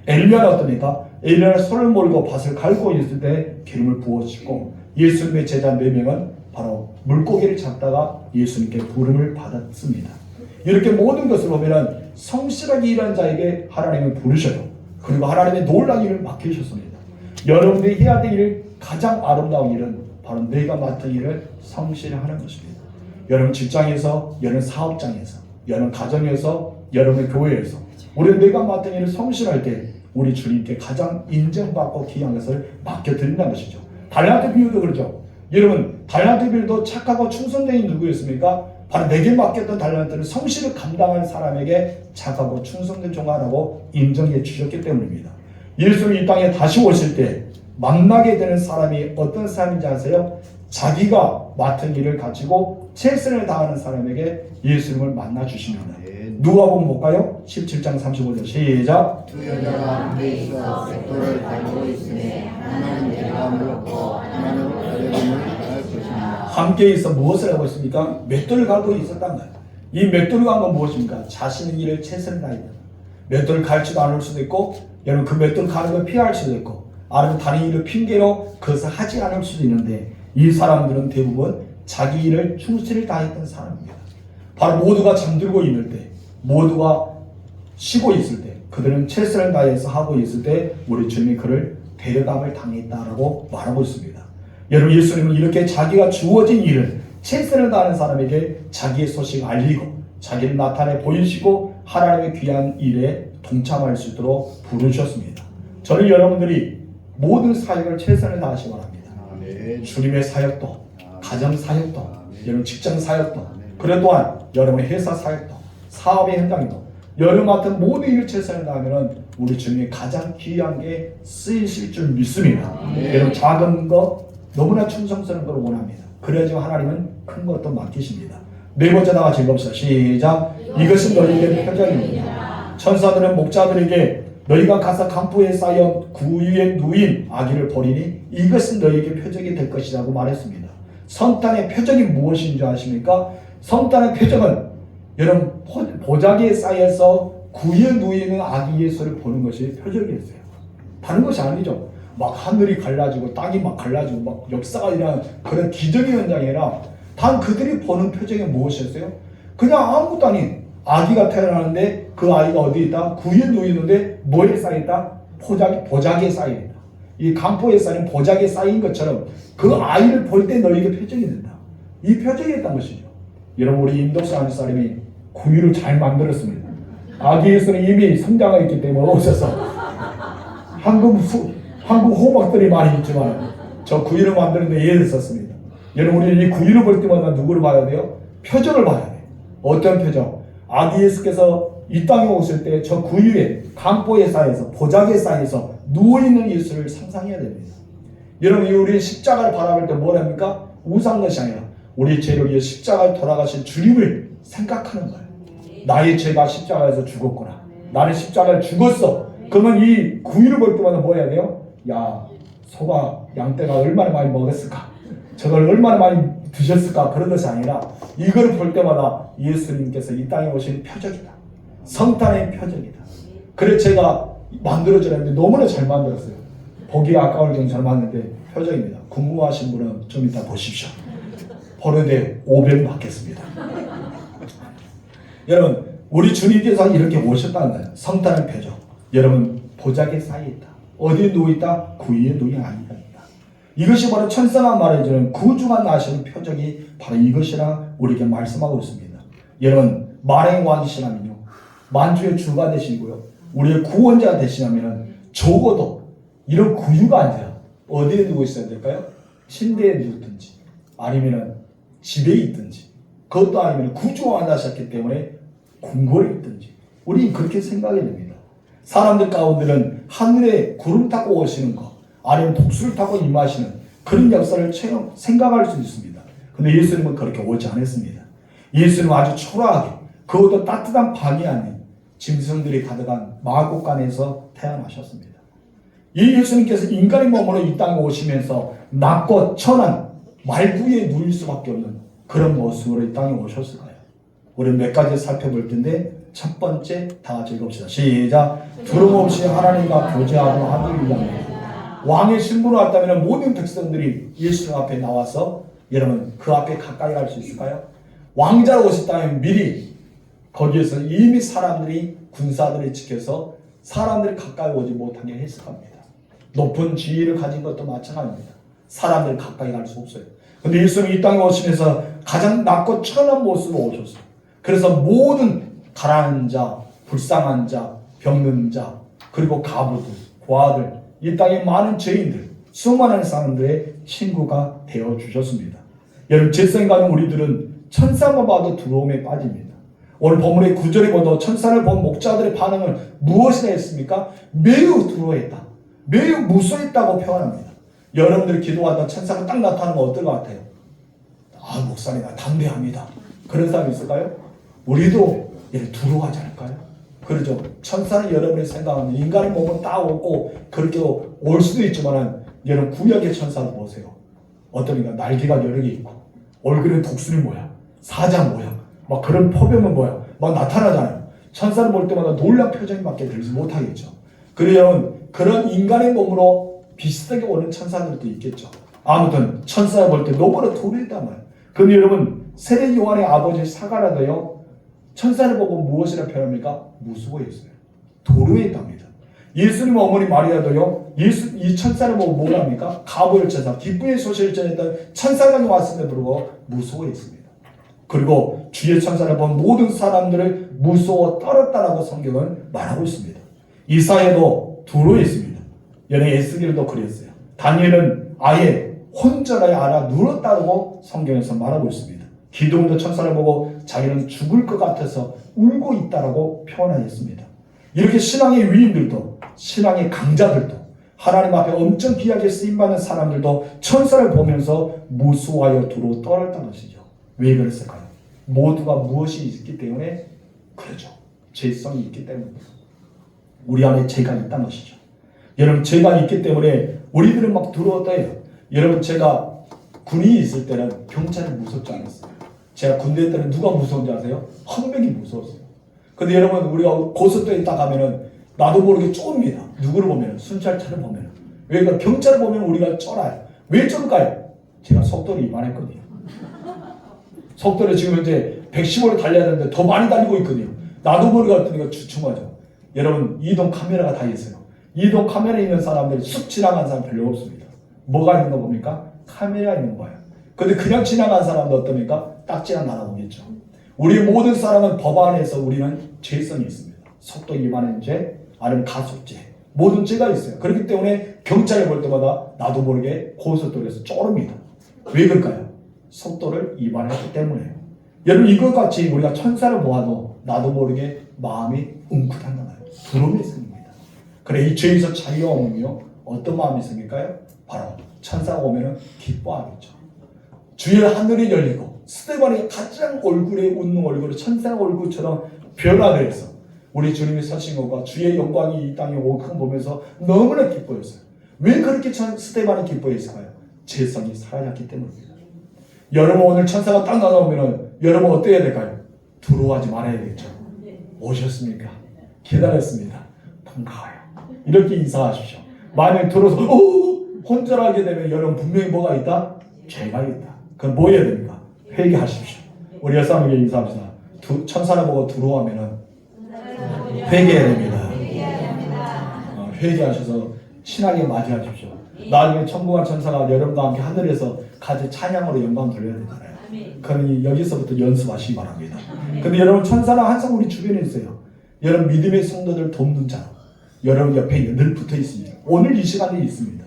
엘리야는 어떠니까? 엘리야는 손을 몰고 밭을 갈고 있을 때 기름을 부어주고 예수님의 제자 4명은 바로 물고기를 잡다가 예수님께 부름을 받았습니다. 이렇게 모든 것을 보면은 성실하게 일한 자에게 하나님을 부르셔요. 그리고 하나님의 놀라운 일을 맡기셨습니다. 여러분들이 해야 될 일, 가장 아름다운 일은 바로 내가 맡은 일을 성실히 하는 것입니다. 여러분 직장에서, 여러분 사업장에서, 여러분 가정에서, 여러분의 교회에서 우리 내가 맡은 일을 성실할 때 우리 주님께 가장 인정받고 귀한 것을 맡겨드린다는 것이죠. 달란트 비유도 그렇죠. 여러분 달란트 비유도 착하고 충성된 누구였습니까? 바로 내게 맡겼던 달란트를 성실히 감당한 사람에게 착하고 충성된 종아라고 인정해 주셨기 때문입니다. 예수님이 이 땅에 다시 오실 때 만나게 되는 사람이 어떤 사람인지 아세요? 자기가 맡은 일을 가지고 최선을 다하는 사람에게 예수님을 만나 주십니다. 누가복음 볼까요? 17장 35절 시작. 두 여자가 함께 있어 맷돌을 달고 있으니 하나는 내가 물었고 하나는 어려움을 당할 것이니라. 함께 있어 무엇을 하고 있습니까? 맷돌을 갈고 있었단 말이에요. 이 맷돌을 간 건 무엇입니까? 자신의 일을 최선을 다했다. 맷돌을 갈지도 않을 수도 있고, 여러분 그 맷돌 가는 걸 피할 수도 있고, 아니면 다른 일을 핑계로 그것을 하지 않을 수도 있는데, 이 사람들은 대부분 자기 일을 충실히 다했던 사람입니다. 바로 모두가 잠들고 있을 때, 모두가 쉬고 있을 때, 그들은 최선을 다해서 하고 있을 때 우리 주님이 그를 데려감을 당했다라고 말하고 있습니다. 여러분 예수님은 이렇게 자기가 주어진 일을 최선을 다하는 사람에게 자기의 소식을 알리고 자기를 나타내 보이시고 하나님의 귀한 일에 동참할 수 있도록 부르셨습니다. 저는 여러분들이 모든 사역을 최선을 다하시기 바랍니다. 주님의 사역도, 가정 사역도, 여러분 직장 사역도, 그래 또한 여러분의 회사 사역도, 사업의 현장도, 여러분 같은 모든 일을 최선을 다하면 우리 주님이 가장 귀한 게 쓰이실 줄 믿습니다. 여러분 작은 거 너무나 충성스러운 걸 원합니다. 그래야지만 하나님은 큰 것도 맡기십니다. 네 번째 나와 즐겁사 시작. 이것은 너희에게 표적입니다. 천사들은 목자들에게 너희가 가서 강포에 쌓여 구유에 누인 아기를 버리니 이것은 너희에게 표적이 될 것이라고 말했습니다. 성탄의 표적이 무엇인 줄 아십니까? 성탄의 표적은 여러분 보자기에 쌓여서 구유에 누이는 아기 예수를 보는 것이 표적이었어요. 다른 것이 아니죠. 막 하늘이 갈라지고 땅이 막 갈라지고 막 역사가 일어나는 그런 기적의 현장이 아니라 단 그들이 보는 표적이 무엇이었어요? 그냥 아무것도 아닌 아기가 태어나는데 그 아이가 어디 있다? 구유에 누이는데 뭐에 쌓여있다? 보자기에 쌓여있다. 이 강포에 쌓인 보자기에 쌓인 것처럼 그 아이를 볼 때 너에게 표적이 된다. 이 표적이었던 것이죠. 여러분 우리 임덕수 안사람이 구유를 잘 만들었습니다. 아기 예수는 이미 성장하고 있기 때문에 오셔서 한국 호박들이 많이 있지만 저 구유를 만드는데 예를 썼습니다. 여러분 우리 이 구유를 볼 때마다 누구를 봐야 돼요? 표적을 봐야 돼요. 어떤 표적? 아기 예수께서 이 땅에 오실 때 저 구유에 강보에 쌓여서 보자기에 쌓여서 누워있는 예수를 상상해야 됩니다. 여러분 우리 십자가를 바라볼 때 뭐랍니까? 우상한 것이 아니라 우리 죄를 위해 십자가를 돌아가신 주님을 생각하는 거예요. 나의 죄가 십자가에서 죽었구나. 나는 십자가에 죽었어. 그러면 이 구유를 볼 때마다 뭐 해야 돼요? 야, 소가 양떼가 얼마나 많이 먹었을까? 저걸 얼마나 많이 드셨을까? 그런 것이 아니라 이걸 볼 때마다 예수님께서 이 땅에 오신 표적이다. 성탄의 표적이다. 그래서 제가 만들어주는데 너무나 잘 만들었어요. 보기 아까울 정도 잘 만드는데 표적입니다. 궁금하신 분은 좀 이따 보십시오. 버르데 500 받겠습니다. 여러분 우리 주님께서 이렇게 오셨다는 거예요. 성탄의 표적. 여러분 보자기에 쌓여있다. 어디에 누워있다? 구유에 누인 아기가 있다. 이것이 바로 천사가 말해주는 구주가 나시는 표적이 바로 이것이라 우리에게 말씀하고 있습니다. 여러분 만왕의 왕이시라면요 만주의 주가 되시고요 우리의 구원자가 되시려면 적어도 이런 구유가 아니라 어디에 누워 있어야 될까요? 침대에 누웠든지 아니면 집에 있든지 그것도 아니면 구주가 만나셨기 때문에 궁궐에 있든지 우리는 그렇게 생각해야 됩니다. 사람들 가운데는 하늘에 구름 타고 오시는 것 아니면 독수를 타고 임하시는 그런 역사를 생각할 수 있습니다. 근데 예수님은 그렇게 오지 않았습니다. 예수님은 아주 초라하게 그것도 따뜻한 방이 아닌 짐승들이 가득한 마곡간에서 태어나셨습니다. 이 예수님께서 인간의 몸으로 이 땅에 오시면서 낮고 천한 말구에 누일 수밖에 없는 그런 모습으로 이 땅에 오셨을까요? 우리 몇 가지 살펴볼 텐데 첫 번째 다 같이 읽읍시다. 시작. 두려움 없이 하나님과 교제하고 하기 위함이다. 왕의 신분을 왔다면 모든 백성들이 예수 앞에 나와서 여러분 그 앞에 가까이 갈 수 있을까요? 왕자로 오셨다면 미리 거기에서 이미 사람들이 군사들이 지켜서 사람들이 가까이 오지 못하게 했을 겁니다. 높은 지위를 가진 것도 마찬가지입니다. 사람들이 가까이 갈 수 없어요. 근데 예수님이 이 땅에 오시면서 가장 낮고 천한 모습으로 오셨어요. 그래서 모든 가난한 자, 불쌍한 자, 병든 자, 그리고 가부들, 고아들, 이 땅의 많은 죄인들, 수많은 사람들의 친구가 되어 주셨습니다. 여러분, 죄성이 가진 우리들은 천사만 봐도 두려움에 빠집니다. 오늘 본문의 9절에 보도 천사를 본 목자들의 반응은 무엇이라 했습니까? 매우 두려워했다. 매우 무서워했다고 표현합니다. 여러분들이 기도하다 천사가 딱 나타나는 건 어떨 것 같아요? 아, 목사님, 나 담대합니다. 그런 사람이 있을까요? 우리도 이렇게 두려워하지 않을까요? 그러죠. 천사는 여러분이 생각하는 인간의 몸은 딱 오고 그렇게 올 수도 있지만 여러분 구약의 천사를 보세요. 어떠니까 날개가 여러 개 있고 얼굴에 독수리 모양, 사자 모양, 막 그런 포병은 뭐야? 막 나타나잖아요. 천사를 볼 때마다 놀란 표정밖에 들지 못하겠죠. 그래요. 그런 인간의 몸으로 비슷하게 오는 천사들도 있겠죠. 아무튼 천사를 볼 때 너무나 두려웠단 말이에요. 근데 여러분 세례 요한의 아버지 사가랴도요 천사를 보고 무엇이라 표현합니까? 무서워했어요. 두려워했답니다. 예수님 어머니 마리아도요 이 천사를 보고 뭐라 합니까? 가보를 쳐서 기쁨의 소식을 전했던 천사가 왔음에 불구하고 무서워했습니다. 그리고 주의 천사를 본 모든 사람들을 무서워 떨었다라고 성경은 말하고 있습니다. 이사야도 두려워했습니다. 여러분 에스겔도 그랬어요. 다니엘은 아예 혼전하여 알아 누웠다고 성경에서 말하고 있습니다. 기도원도 천사를 보고 자기는 죽을 것 같아서 울고 있다라고 표현하였습니다. 이렇게 신앙의 위인들도 신앙의 강자들도 하나님 앞에 엄청 귀하게 쓰임받는 사람들도 천사를 보면서 무서워하여 두려워 떨었던 것이죠. 왜 그랬을까요? 모두가 무엇이 있기 때문에 그러죠. 죄성이 있기 때문입니다. 우리 안에 죄가 있다는 것이죠. 여러분 죄가 있기 때문에 우리들은 막 두려웠대요. 여러분 제가 군인이 있을 때는 경찰이 무섭지 않았어요. 제가 군대 때는 누가 무서운지 아세요? 헌병이 무서웠어요. 근데 여러분 우리가 고속도로에 딱 가면은 나도 모르게 쫄입니다. 누구를 보면 순찰차를 보면. 왜 그러니까 경찰을 보면 우리가 쫄아요. 왜 쫄까요? 제가 속도를 위반했거든요. 속도를 지금 이제 115로 달려야 되는데 더 많이 달리고 있거든요. 나도 모르게 갔더니 주춤하죠. 여러분 이동 카메라가 다 있어요. 이동 카메라에 있는 사람들이 쑥 지나간 사람 별로 없습니다. 뭐가 있는 거 봅니까? 카메라 있는 거예요. 근데 그냥 지나간 사람도 어떻습니까? 딱지가 날아오겠죠. 우리 모든 사람은 법 안에서 우리는 죄성이 있습니다. 속도 위반의 죄, 아니면 가속죄, 모든 죄가 있어요. 그렇기 때문에 경찰을 볼 때마다 나도 모르게 고속도로에서 쫄릅니다. 왜 그럴까요? 속도를 위반했기 때문에요. 여러분 이것 같이 우리가 천사를 보아도 나도 모르게 마음이 웅크한다는 거예요. 두려움이 생깁니다. 그래 이 죄에서 자유가 오면요 어떤 마음이 생길까요? 바로 천사가 오면은 기뻐하겠죠. 주의 하늘이 열리고 스데반이 가장 얼굴에 웃는 얼굴을 천사 얼굴처럼 변화되어서 우리 주님이 서신 것과 주의 영광이 이 땅에 오고 보면서 너무나 기뻐했어요. 왜 그렇게 스데반이 기뻐했을까요? 죄성이 사라졌기 때문입니다. 여러분 오늘 천사가 딱 나오면 여러분 어떻게 해야 될까요? 두려워하지 말아야겠죠. 오셨습니까? 기다렸습니다. 반가워요. 이렇게 인사하십시오. 만약에 들어서 혼절하게 되면 여러분 분명히 뭐가 있다? 죄가 있다. 그럼 뭐 해야 됩니까? 회개하십시오. 우리 여사님에게 인사합시다. 천사를 보고 두려워하면 회개해야 됩니다. 회개하셔서 신하게 맞이하십시오. 나중에 천국한 천사가 여러분과 함께 하늘에서 같이 찬양으로 영광 돌려야 되잖아요. 그러니 여기서부터 연습하시기 바랍니다. 근데 여러분 천사는 항상 우리 주변에 있어요. 여러분 믿음의 성도들 돕는 자 여러분 옆에 늘 붙어 있습니다. 오늘 이 시간이 있습니다.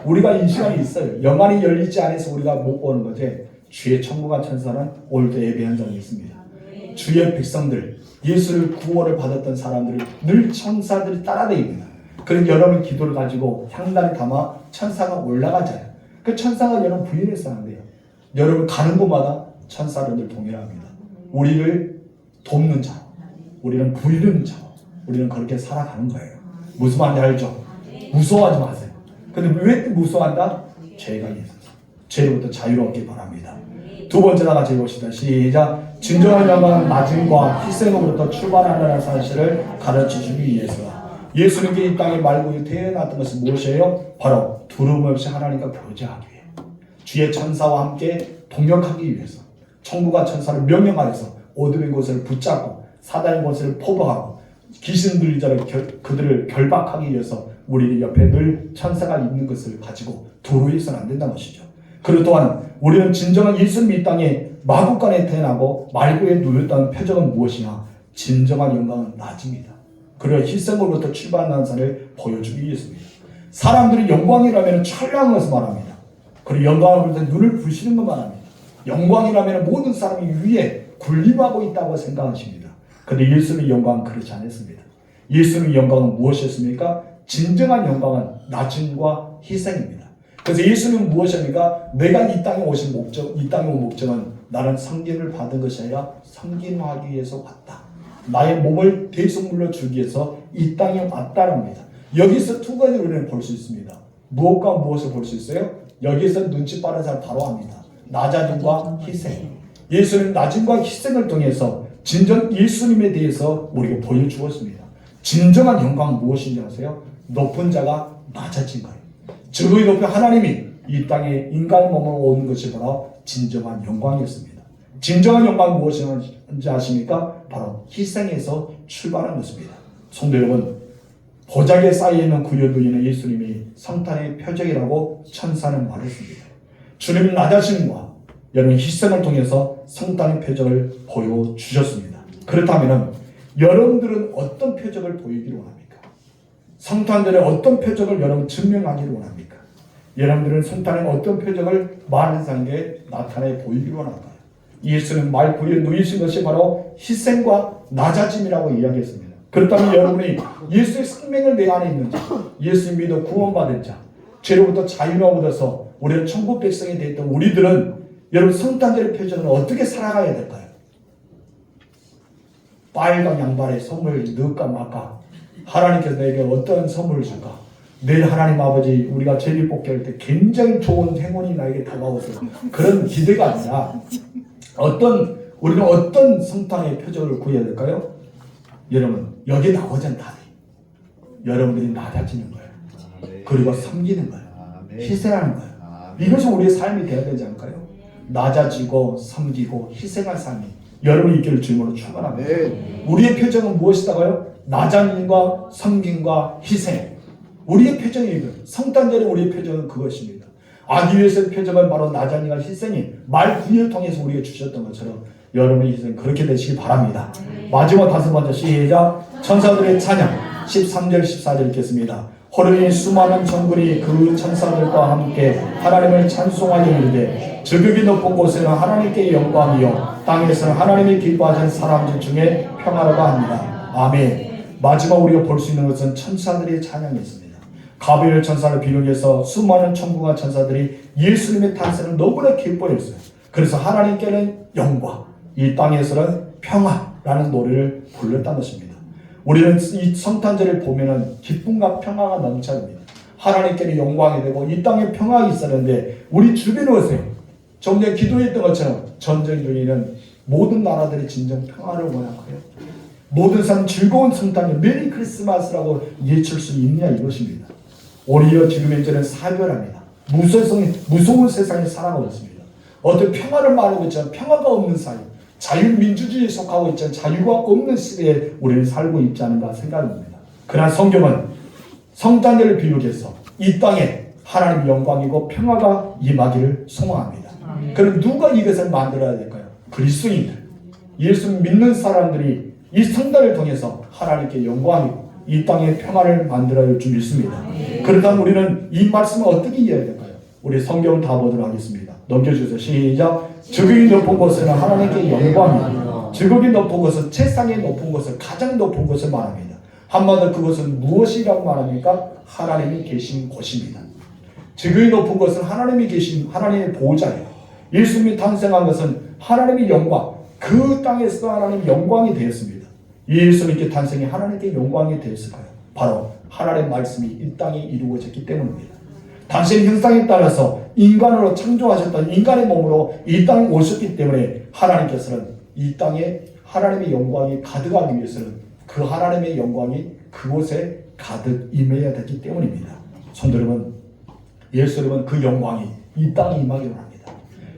우리가 이 시간이 있어요. 영안이 열리지 않아서 우리가 못 보는 거지. 주의 천국한 천사는 오늘도 예배 현장에 있습니다. 주의 백성들 예수를 구원을 받았던 사람들을 늘 천사들이 따라다닙니다. 그래서 여러분 기도를 가지고 향단에 담아 천사가 올라가잖아요. 그 천사가 여러분 부인해서 하는데요. 여러분 가는 곳마다 천사를 늘 동일합니다. 우리를 돕는 자, 우리는 부리는 자, 우리는 그렇게 살아가는 거예요. 무슨 말인지 알죠? 무서워하지 마세요. 근데 왜 무서워한다? 죄가 있어서. 죄로부터 자유롭기 바랍니다. 두 번째 다 같이 읽읍시다. 시작. 진정한 영광은 낮음과 희생으로부터 출발한다는 사실을 가르치시기 위해서 예수님께 이 땅에 말고 태어났던 것은 무엇이에요? 바로 두려움 없이 하나님과 교제하기 위해, 주의 천사와 함께 동역하기 위해서, 천국과 천사를 명령하여서 어둠의 곳을 붙잡고 사단의 곳을 포박하고 귀신 들린 자를 그들을 결박하기 위해서 우리 옆에 늘 천사가 있는 것을 가지고 두려워해서는 안 된다는 것이죠. 그리고 또한 우리는 진정한 예수님이 이 땅에 마구간에 태어나고 말구에 누였다는 표적은 무엇이냐? 진정한 영광은 낮입니다. 그리고 희생으로부터 출발하는 사를 보여주기 위해서입니다. 사람들이 영광이라면 찬란한 것을 말합니다. 그리고 영광을 볼 때 눈을 부시는 것 말합니다. 영광이라면 모든 사람이 위에 군림하고 있다고 생각하십니다. 그런데 예수님의 영광은 그렇지 않았습니다. 예수님의 영광은 무엇이었습니까? 진정한 영광은 낮음과 희생입니다. 그래서 예수님은 무엇입니까? 내가 이 땅에 오신 목적, 이 땅에 온 목적은 나는 섬김을 받은 것이 아니라 섬김하기 위해서 왔다. 나의 몸을 대속물로 주기 위해서 이 땅에 왔다랍니다. 여기서 두 가지를 우리는 볼 수 있습니다. 무엇과 무엇을 볼 수 있어요? 여기서 눈치 빠른 사람 바로 합니다. 낮아짐과 희생. 예수는 낮음과 희생을 통해서 진정 예수님에 대해서 우리에게 보여주었습니다. 진정한 영광은 무엇인지 아세요? 높은 자가 낮아진 거예요. 저의 높은 하나님이 이 땅에 인간의 몸으로 오는 것이 바로 진정한 영광이었습니다. 진정한 영광은 무엇인지 아십니까? 바로 희생에서 출발한 것입니다. 성도 여러분, 보자기에 쌓여있는 구연도인은 예수님이 성탄의 표적이라고 천사는 말했습니다. 주님은 낮아짐과 여러분 희생을 통해서 성탄의 표적을 보여주셨습니다. 그렇다면 여러분들은 어떤 표적을 보이기를 원합니까? 성탄절에 어떤 표적을 여러분 증명하기를 원합니까? 여러분들은 성탄에 어떤 표적을 많은 사람에게 나타내 보이기를 원할까요? 예수는 말구에 누이신 것이 바로 희생과 낮아짐이라고 이야기했습니다. 그렇다면 여러분이 예수의 생명을 내 안에 있는 자, 예수 믿어 구원받은 자, 죄로부터 자유를 얻어서 우리는 천국 백성이 되었던 우리들은 여러분 성탄절의 표적은 어떻게 살아가야 될까요? 빨간 양발에 선물 넣을까 말까? 하나님께서 내게 어떤 선물을 줄까? 내일 하나님 아버지 우리가 제비 뽑기 할 때 굉장히 좋은 행운이 나에게 다가오서 그런 기대가 아니라 우리는 어떤 성탄의 표적을 구해야 될까요? 여러분 여기 나오자는 답이 여러분들이 낮아지는 거예요. 그리고 섬기는 거예요. 희생하는 거예요. 이것이 우리의 삶이 되어야 되지 않을까요? 낮아지고 섬기고 희생할 삶이 여러분이 있기를 주님으로 축원합니다. 우리의 표정은 무엇이다가요? 낮아짐과 섬김과 희생. 우리의 표정이에요. 성탄절에 우리의 표정은 그것입니다. 아기에서의 표정은 바로 낮아짐과 희생이 말구유를 통해서 우리에게 주셨던 것처럼 여러분의 희생 그렇게 되시기 바랍니다. 마지막 다섯 번째 시작. 천사들의 찬양 13절 14절 읽겠습니다. 호련히 수많은 천군이 그 천사들과 함께 하나님을 찬송하여 이르되 저cực 높은 곳에는 하나님께 영광이요 땅에서는 하나님이 기뻐하신 사람들 중에 평화로가 합니다. 아멘. 마지막 우리가 볼 수 있는 것은 천사들의 찬양이 있습니다. 가브리엘 천사를 비롯해서 수많은 천군과 천사들이 예수님의 탄생을 너무나 기뻐했어요. 그래서 하나님께는 영광, 이 땅에서는 평화라는 노래를 불렀다는 것입니다. 우리는 이 성탄절을 보면은 기쁨과 평화가 넘쳐납니다. 하나님께는 영광이 되고 이 땅에 평화가 있었는데 우리 주변에 오세요. 좀 전에 기도했던 것처럼 전쟁 중에는 모든 나라들이 진정 평화를 원하고요. 모든 사람 즐거운 성탄절 메리 크리스마스라고 외칠 수 있냐 이것입니다. 오히려 지금 현재는 사별합니다. 무서운 세상에 살아가고 있습니다. 어떤 평화를 말하고 있지만 평화가 없는 사회, 자유민주주의에 속하고 있지만 자유가 없는 시대에 우리는 살고 있지 않은가 생각합니다. 그러나 성경은 성탄절을 비유해서 이 땅에 하나님의 영광이고 평화가 임하기를 소망합니다. 그럼 누가 이것을 만들어야 될까요? 그리스도인들, 예수 믿는 사람들이 이 성탄을 통해서 하나님께 영광이고 이 땅에 평화를 만들어야 줄 믿습니다. 그렇다면 우리는 이 말씀을 어떻게 이해해야 될까요? 우리 성경을 다 보도록 하겠습니다. 넘겨주세요. 시작. 저cực 높은 곳에는 하나님께 영광이요 저cực 높은 곳은 세상의 높은 곳을 가장 높은 곳을 말합니다. 한마디로 그것은 무엇이라고 말합니까? 하나님이 계신 곳입니다. 저cực 높은 곳은 하나님이 계신 하나님의 보호자예요. 예수님이 탄생한 것은 하나님의 영광, 그 땅에서 하나님의 영광이 되었습니다. 예수님께 탄생이 하나님께 영광이 되었을까요? 바로 하나님의 말씀이 이 땅에 이루어졌기 때문입니다. 당신의 형상에 따라서 인간으로 창조하셨던 인간의 몸으로 이 땅에 오셨기 때문에 하나님께서는 이 땅에 하나님의 영광이 가득하기 위해서는 그 하나님의 영광이 그곳에 가득 임해야 됐기 때문입니다. 성도 여러분, 예수 여러분 그 영광이 이 땅에 임하기 원합니다.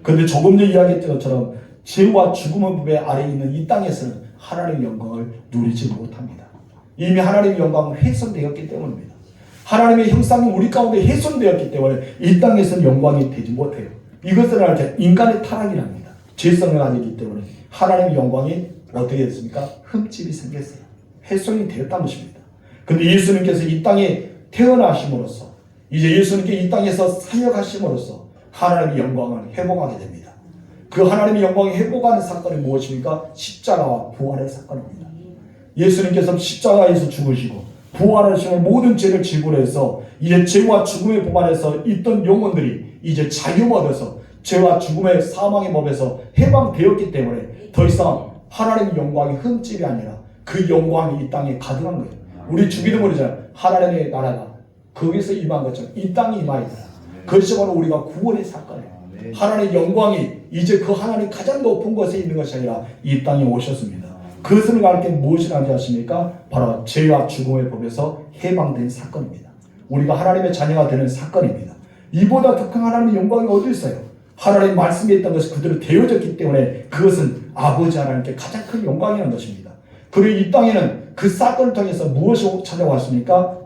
그런데 조금 전에 이야기했던 것처럼 죄와 죽음의 부배 아래에 있는 이 땅에서는 하나님의 영광을 누리지 못합니다. 이미 하나님의 영광은 훼손되었기 때문입니다. 하나님의 형상이 우리 가운데 훼손되었기 때문에 이 땅에서는 영광이 되지 못해요. 이것을 알 때 인간의 타락이랍니다. 죄성을 가지기 때문에 하나님의 영광이 어떻게 됐습니까? 흠집이 생겼어요. 훼손이 되었다는 것입니다. 그런데 예수님께서 이 땅에 태어나심으로써 이제 예수님께 이 땅에서 사역하심으로써 하나님의 영광을 회복하게 됩니다. 그 하나님의 영광을 회복하는 사건이 무엇입니까? 십자가와 부활의 사건입니다. 예수님께서 십자가에서 죽으시고 부활하시고 모든 죄를 지불해서 이제 죄와 죽음의 법 안에서 있던 영혼들이 이제 자유받아서 죄와 죽음의 사망의 법에서 해방되었기 때문에 더 이상 하나님의 영광이 흠집이 아니라 그 영광이 이 땅에 가득한 거예요. 우리 주기도 모르잖아요. 하나님의 나라가 거기서 임한 것처럼 이 땅에 임하이더라. 그것이 바로 우리가 구원의 사건이에요. 하나님의 영광이 이제 그 하나님 가장 높은 곳에 있는 것이 아니라 이 땅에 오셨습니다. 그것을 가르쳐 무엇이라고 하십니까? 바로 죄와 죽음의 법에서 해방된 사건입니다. 우리가 하나님의 자녀가 되는 사건입니다. 이보다 더 큰 하나님의 영광이 어디 있어요? 하나님의 말씀에 있던 것이 그대로 되어졌기 때문에 그것은 아버지 하나님께 가장 큰 영광이라는 것입니다. 그리고 이 땅에는 그 사건을 통해서 무엇이 찾아왔습니까?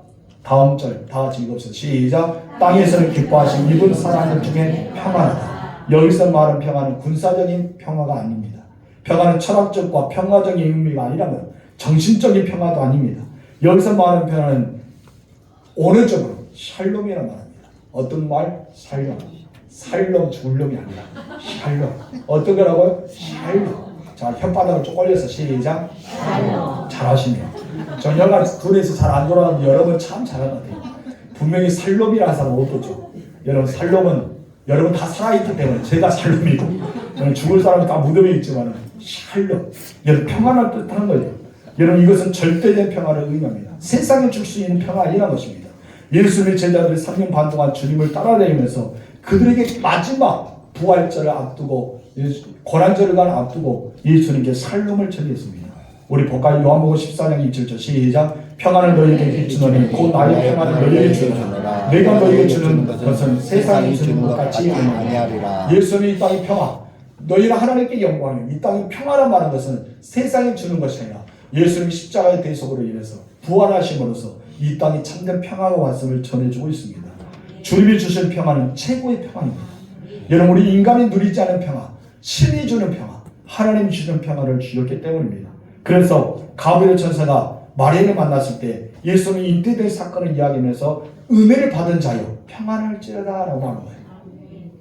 다음 절 다 같이 읽읍시다. 시작. 땅에서는 기뻐하신 이분 사람들 중에 평안하다. 여기서 말하는 평안은 군사적인 평화가 아닙니다. 평화는 철학적과 평화적인 의미가 아니라면 정신적인 평화도 아닙니다. 여기서 말하는 평화는 언어적으로 샬롬이라는 말입니다. 어떤 말? 샬롬. 살롬 줄롬이 아니라 샬롬. 어떤 거라고요? 샬롬. 자, 혓바닥을 쭉 올려서 시작. 샬롬. 잘하시네요. 저 혀가 둘이서 잘 안 돌아가는데 여러분 참 잘하는 것 같아요. 분명히 살롬이라는 사람 없었죠. 여러분 살롬은 여러분 다 살아있기 때문에 제가 살롬이고 저는 죽을 사람은 다 무덤에 있지만 샬롬. 여러분 평안을 뜻하는 거예요. 여러분 이것은 절대된 평화를 의미합니다. 세상에 줄 수 있는 평화 아니라는 것입니다. 예수님의 제자들이 3년 반 동안 주님을 따라다니면서 그들에게 마지막 부활절을 앞두고 고난절을 앞두고 예수님께 살롬을 전했습니다. 우리 복가 요한복음 14장 27절 시작. 평안을 너희에게 주노니 곧 나의 평안을 너희에게 주노라. 내가 너희에게 주는 것은 세상이 주는 것 같지 아니하리라. 예수님이 이 땅의 평화, 너희는 하나님께 영광이요. 이 땅의 평화란 말하는 것은 세상이 주는 것이 아니라 예수님이 십자가의 대속으로 인해서 부활하심으로써 이 땅에 참된 평화가 왔음을 전해주고 있습니다. 주님이 주신 평화는 최고의 평화입니다. 여러분 우리 인간이 누리지 않은 평화, 신이 주는 평화, 하나님이 주는 평화를 주셨기 때문입니다. 그래서 가브리엘 천사가 마리아를 만났을 때 예수님이 잉태된 사건을 이야기하면서 은혜를 받은 자여 평안할지어다 라고 하는 거예요.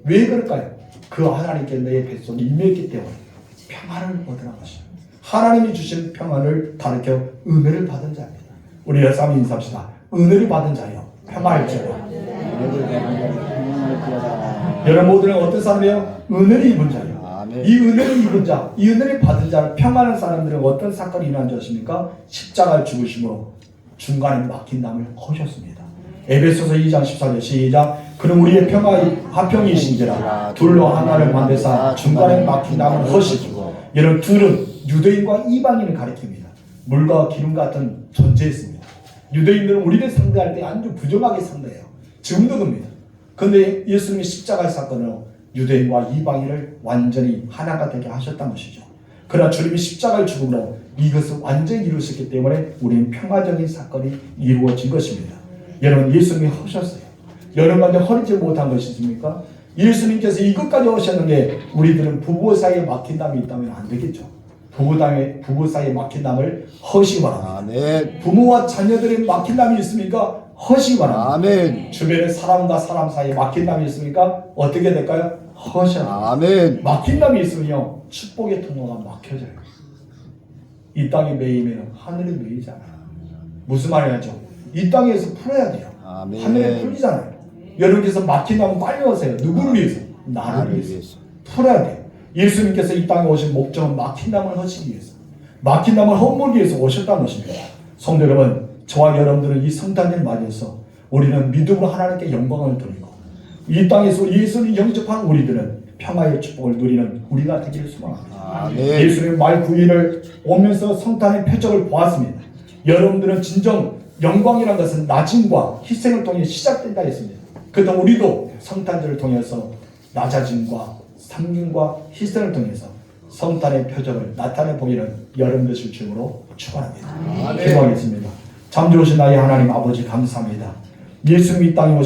왜 그럴까요? 그 하나님께 내 뱃속에 임했기 때문에 평안을 얻으라는 것이죠. 하나님이 주신 평안을 가르쳐 은혜를 받은 자입니다. 우리 열사람 인사합시다. 은혜를 받은 자여 평안할지어다. 여러분 모두는 어떤 사람이에요? 은혜를 입은 자예요. 이 은혜를 입은 자, 이 은혜를 받은 자를 평안한 사람들은 어떤 사건이 일어난 줄 아십니까? 십자가를 죽으심으로 중간에 막힌 담을 허셨습니다. 에베소서 2장 14절 시작. 그는 우리의 평화의 화평이신지라 둘로 하나를 만드사 중간에 막힌 담을 허시고. 여러분 둘은 유대인과 이방인을 가리킵니다. 물과 기름 같은 존재였습니다. 유대인들은 우리를 상대할 때 아주 부정하게 상대해요. 지금도 그럽니다. 그런데 예수님이 십자가 사건으로 유대인과 이방인을 완전히 하나가 되게 하셨다는 것이죠. 그러나 주님이 십자가를 죽음으로 이것을 완전히 이루셨기 때문에 우리는 평화적인 사건이 이루어진 것입니다. 여러분 예수님이 하셨어요. 여러분한테 허리지 못한 것이 있습니까? 예수님께서 이것까지 하셨는데 우리들은 부부 사이에 막힌 담이 있다면 안 되겠죠. 부부 사이에 막힌 담을 허시기 바랍니다. 아멘. 부모와 자녀들의 막힌 담이 있습니까? 허시기 바랍니다. 아멘. 주변에 사람과 사람 사이에 막힌 담이 있습니까? 어떻게 될까요? 허셔. 아멘. 막힌 담이 있으면요 축복의 통로가 막혀져요. 이 땅에 매이면 하늘이 매이잖아요. 무슨 말이냐죠? 이 땅에서 풀어야 돼요. 아멘. 하늘에 풀리잖아요. 여러분께서 막힌 담은 빨리 오세요. 누구를 위해서? 나를 위해서. 풀어야 돼요. 예수님께서 이 땅에 오신 목적은 막힌 담을 허시기 위해서, 막힌 담을 헛물기 위해서 오셨다는 것입니다. 성도 여러분, 저와 여러분들은 이 성탄절 맞이해서 우리는 믿음으로 하나님께 영광을 돌리고 이 땅에서 예수를 영접한 우리들은 평화의 축복을 누리는 우리가 되기를 소망합니다. 예수님의 말 9일을 오면서 성탄의 표적을 보았습니다. 여러분들은 진정 영광이라는 것은 낮음과 희생을 통해 시작된다 했습니다. 그렇다면 우리도 성탄절을 통해서 낮아짐과 섬김과 희생을 통해서 성탄의 표적을 나타내 보이는 여러분 되실 줄로 축원합니다. 기도하겠습니다. 참 좋으신 나의 하나님 아버지 감사합니다. 예수님이 이 땅에 오신